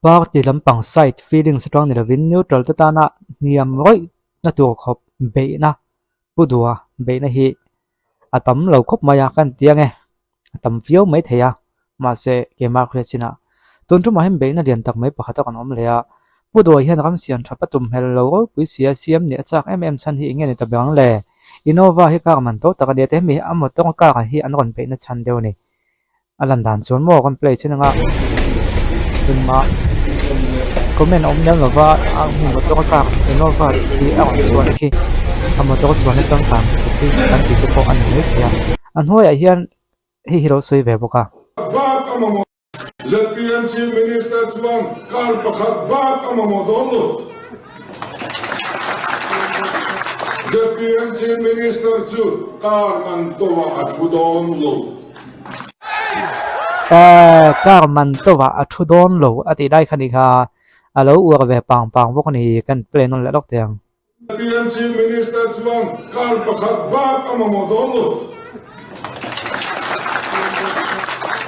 party lampang side feeling strong ni lovin neutral ta na niam roi na tu khop be na budua be na hi atam lo khop maya kan tiang e atam view mai theya ma se ke ma khre china ton tu ma hem be na lian tak mai pakhat kan om le a budua hian ram sian thapa tum hel lo pui sia siam ni achak chan hi nge ni ta bang le Innova hi ka man to taka de te mi amo to ka hi an ron pe na chan deu ni alan dan chon mo kon play chen nga tun ma comment om nem lova ang mi mo to ka Innova hi ang chuan ki amo to chuan na chang tam ki kan ti ko an ni ya an hoi a hian hi hero sei ve boka ZPM Chief Minister chuan kal pakhat bak amamo donlo ZPM Chief Minister chu karman towa athudon lo karman towa athudon lo ati dai khani kha alo ur ve pang bok ni kan plan on la lok tiang ZPM Chief Minister chuan kal pakhat bak amamo donlo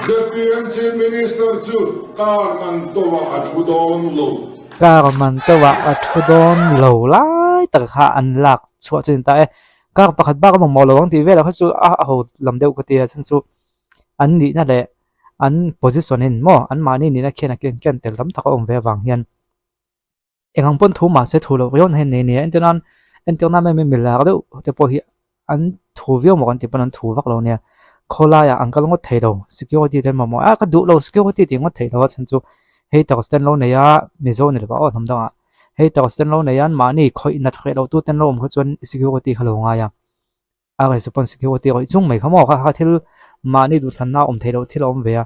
ZPM Chief Minister chu karman towa athudon lo karman towa athudon lo lai tak kha an lak chua chin ta e kar pakhat ba ka mo lo wang ti vela kha chu a ho lam deu ka ti chan chu an ni na le an position in mo an mani ni na khena ken tel lam thak om ve wang hian engang pon thu ma se thu lo yon hen ne ne entenan me mila do te po hi an thu vio mo kan ti pan an thu vak lo ne khola ya angkal ngot thei do security ten mo a ka du lo security ti ngot thei lo chan chu hei tak stand lo ne ya mizo ni ba o tham danga hei tak stand lo ne yan mani khoi na thre lo tu ten lo om kho chon security khalo nga ya a ga suppon security oi chung mai khamo kha thil mani du thanna om thei lo thil om ve ya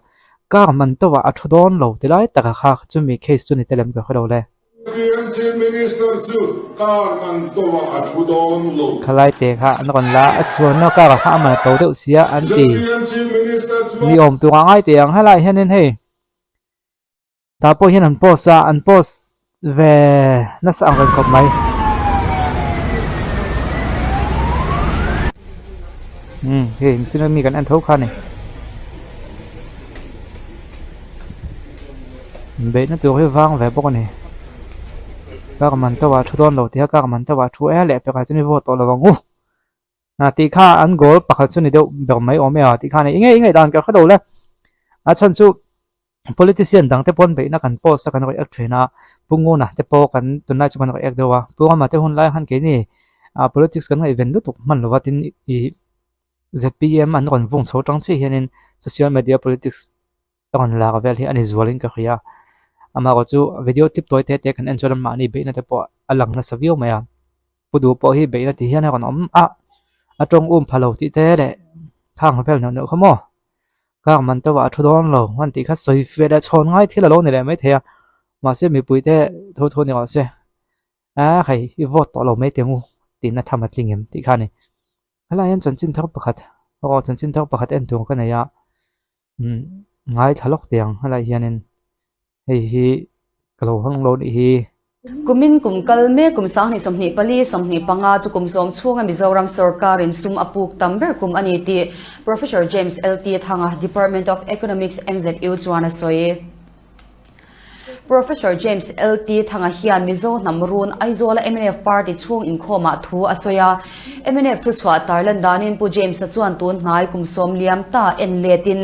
ka man to wa athudon lo te lai tak kha chu mi case chu ni telem ka khalo le ZPM Chief Minister chu karman towa athudon lo khalai te kha an kon la a chuan no ka kha ma to deuh sia an ti ZPM Chief Minister chu ni om tu ngai te ang halai hianin hei ta po hian an post về nó sẽ ăn cột mày thì chúng mình cần ăn thấu khăn này bé nó từ cái vang về bốc này các bạn tao vào thu đón đầu thì các bạn tao vào thu é lẹ phải cái này vô tổ là vang à tí kha ăn gol bạc chân này đâu được mấy ôm à tí kha này ngay đàn cái đầu lên à chân chú politician dang te pon be na kan post kan roi ek thena pungo na te po kan tunai chu kan roi ek dewa punga ma te hun lai han ke ni politics kan event lu tuk man lo watin I ZPM an ron vung chho tang chi hianin social media politics on la vel hi ani zwalin ka khia ama ko chu video tip toy te kan enjoy ma ni be na te po alang na savio maya pudu po hi be na ti hian kan om atong phalo ti te le khang vel no khomo các man to wa thu don lo wan ti kha soi fe da chon ngai thila lo ne le mai thea ma se mi pui te tho ni wa se khai I vote to lo mai te ngu tin na thamat lingem ti kha ni hala yan chan chin thak pakhat ro chan chin thak pakhat en tu ka na ya ngai thalok tiang hala hianin hei hi kalo hang lo ni hi kumin kum kalme kum sang ni somni pali somni panga chu kum som chunga Mizoram Sarkar in sum apuk tamber kum ani ti Professor James LT thanga Department of Economics MZU chuana soye Professor James LT thanga hian Mizo namrun aizola MNF party chung in khoma thu asoya MNF thu chwa Thailand danin pu James chuan tun ngai kum som liam ta en letin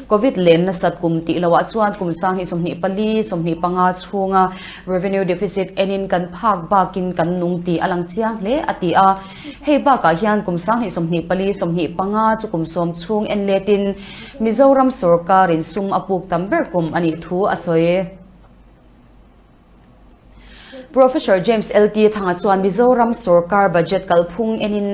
COVID len na sat kum ti lawa chuan kum sang hi somni pali somni panga chunga revenue deficit enin kan phak bakin kan nung ti alang chiang le ati a hei ba ka hian kum sang hi somni pali somni panga chu kum som chung en letin Mizoram Sarkar in sum apuk tamber kum ani thu asoye Professor James LT thanga chuan Mizoram Sarkar budget kalphung enin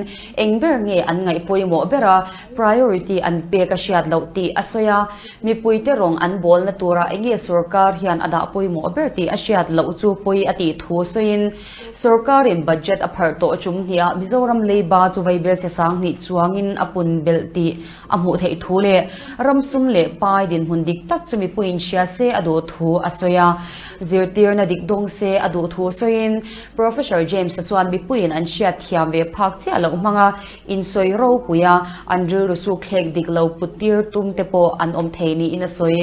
engber nge an ngai poimo bera priority an pe ka shiat lo ti asoya mi puite rong an bol na tura enge Sarkar hian ada poimo berti ashiat lo chu poi ati thu soin Sarkar in budget aphar to chum hia Mizoram leiba chu vaibel se sang ni chuangin apun belti amu thei thule ramsum le pai din hundik tak chumi puin shia se ado thu asoya zirtir na dik dong se adu thu soin Professor James chuan bi puin an shia thiam ve phak che lo manga in soi ro puya andru rusu khlek dik lo putir tum te po an om theini in a soi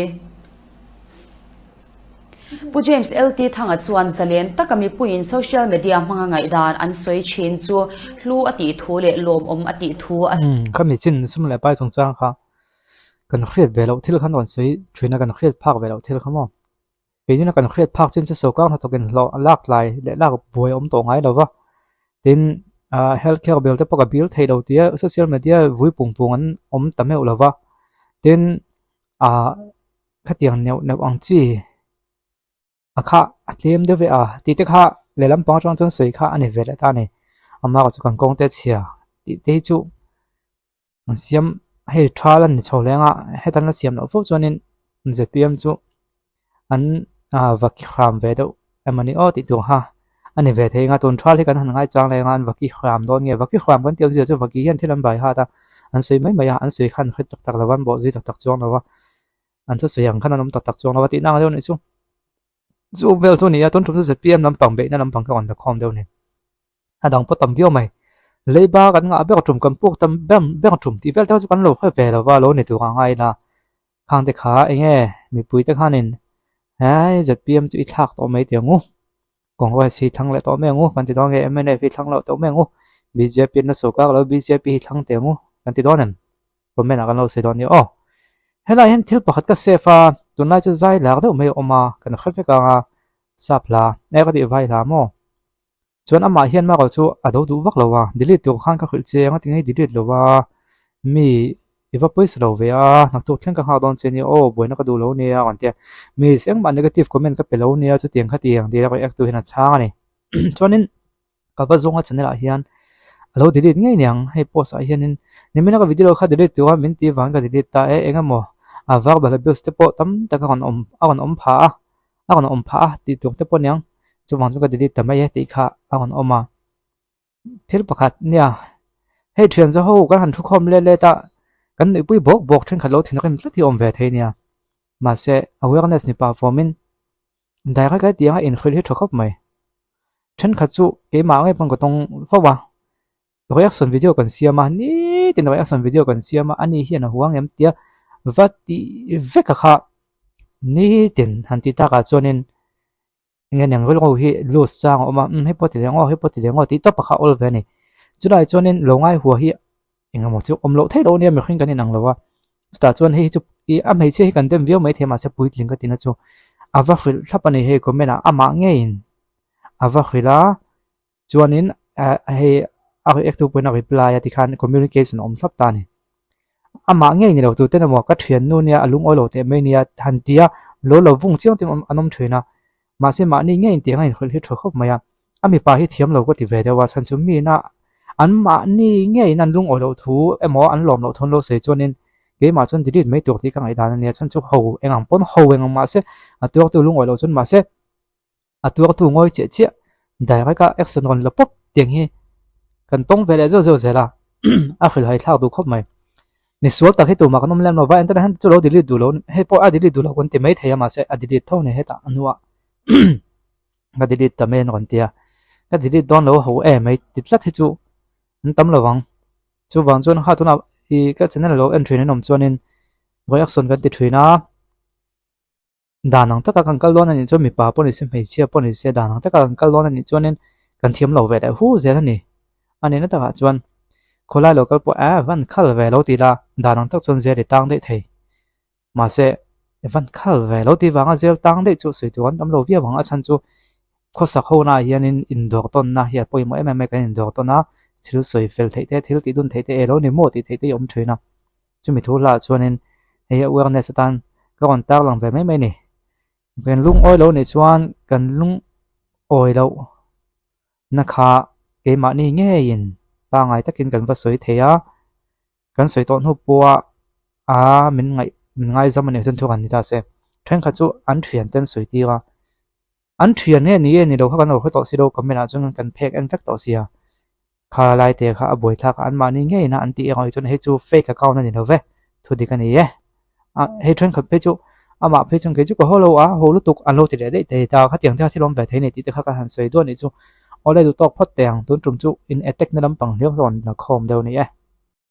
pu James LT thanga chuan zalen takami puin social media manga ngai dan an soi chin chu hlu ati thu le lom om ati thu a khami chin sum le pai chung chang kha kan khriat velo thil khan on sei thina kan khriat phak velo thil khamo peina kan khriat phak chin che so kang ha to ken lo lak lai le lak buai om to ngai lova tin healthcare bill te paka bill thei do tia social media vui pung pung an om tame ulova tin khatiang neu neu ang chi akha atlem de ve ti te kha lelam pang chang chon sei kha ani vele ta ni amma ka chu kan kong te chia ti te chu siam hei tralan ni cholenga hetan la siam no fu chuanin zpm chu an vaki khram ve do amani o ti tu ha ani ve thei nga ton thral hi kan han ngai chang le ngan vaki khram don nge vaki khram kan tiam je chu vaki yan thilam bai ha ta an sei mai mai an sei khan khit tak tak lawan bo ji tak tak chong lawa an chu seyang khan anom tak tak chong lawa ti nang deu ni chu vel tu ni a ton thum zpm lam pang be na lam pang ka on da khom deu ni adang po tam bio mai leiba kan nga be tum kan puk tam bem be tum ti vel ta chu kan lo kha ve lawa lo ni tu nga ngai na khang te kha enge mi pui te khanin hai zpm chu i thak to mai tiangu kong wa si thang le to me ngu kan ti dong e mne fi thang lo to me ngu bjp na so ka lo bjp thang te ngu kan ti donen ko me na kan lo se don ni o hela hen thil pakhat ka sefa tunai chu zai lak do me oma kan khafe ka nga sapla e ka di vai la mo chuan ama hian ma ko chu ado du wak lowa delete tu khan ka khil che nga tingai delete lowa mi iwa pois lo ve a nak tu thleng ka ha don che ni o boina ka du lo ni a antia mi seng ma negative comment ka pelo ni a chu tiang kha tiang de ka ek tu hina chang ani chuanin ka va zonga channel a hian alo delete ngai nyang hei post a hianin nimena ka video kha delete tu a min ti wang ka delete ta e engamo a vak bala bios te po tam ta ka on om pha a on om pha ti tu te po nyang chu wang chu ka delete ta mai ti kha a on oma thil pakhat nia hei thian za ho kan han thu khom le ta kan ni pui bok then khalo thin rim tla thi om ve the nia ma se awareness ni performing dai ka tiang in khil hi thokop mai then kha chu ke ma ngai pang ko tong fawa reaction video kan siama ni tin reaction video kan siama ani hian a huang em tia vati veka kha ni tin han ti ta ka chonin nge nyang gol go hi lose chang oma he poti lengo ti to pakha ol ve ni chulai chonin longai huwa hi inga mo chu omlo thei lo ne me khing kan inang lawa sta chuan hi chu i a mei che hi kan dem view mai thema se pui tling ka tina chu awa khil thlapani he komena ama nge in awa khila chuanin he a ek tu point reply ati khan communication om thlap ta ni ama nge ni lo tu te na mo ka thian nu nia alung oi lo te me nia han tia lo vung chiang tim anom thina ma se ma ni nge in tiang in khil hi thokop maya ami pa hi thiam lo ko ti ve dewa chan chu mi na an ma ni nge in an lung oi lo thu emo an lom lo thon lo se chuanin ke ma chon delete mai tok ti ka ngai dan ania chan chu ho engam pon ho engam ma se atuak tu lung oi lo chun ma se atuak tu ngoi che dai ka action ron lo pop tiang hi kan tong vele zo zela a khil hai thak du khop mai ni sual ta he tu ma kanom lem no va enter han chu lo delete du lo he po a delete du lo kon ti mai theya ma se a delete tho ne heta anua ga delete ta men ron tia ga delete don lo ho e mai titlat he chu an tam lo wang chu wang chon ha tu na i ka channel lo entry ne nom chuanin reaction kan ti thina danang ta kan kal don ani chu mi pa poni se mei chia poni se danang ta kan kal don ani chuanin kan thiam lo ve da hu zel ani ani na ta chuan kholai local po a van khal ve lo ti la danang tak chon zeri tang de thei ma se van khal ve lo ti wanga zel tang de chu sui tuan tam lo via wanga chan chu khosak ho na hianin indok ton na hi poi mo em kan indok ton na thil soi fel thei te thil ti dun thei te elo ni mo ti thei te om thina chu mi thu la chuanin hei awareness tan ka kon tak lang ve mai ni kan lung oi lo ni chuan kan lung oi lo na kha ke ma ni nge in pa ngai takin kan va soi theya kan soi ton hu puwa min ngai zaman chen thu kan ni ta se then kha chu an thian ten soi ti wa an thian ne ni lo kha kan ho to si lo kamera chung kan phek en fek to sia kha lai te kha aboi thak an ma ni nge na an ti ngoi chun he chu fake account ni lo ve thu di kan ni ye he then kha pe chu ama pe chung ke chu ko holo ho lu tuk an lo ti le de te ta kha tiang tha thilom be thei ni ti te kha ka han soi do ni chu ole du tok phot teng tun trum chu in attack na lam pang hiam ron na khom deu ni e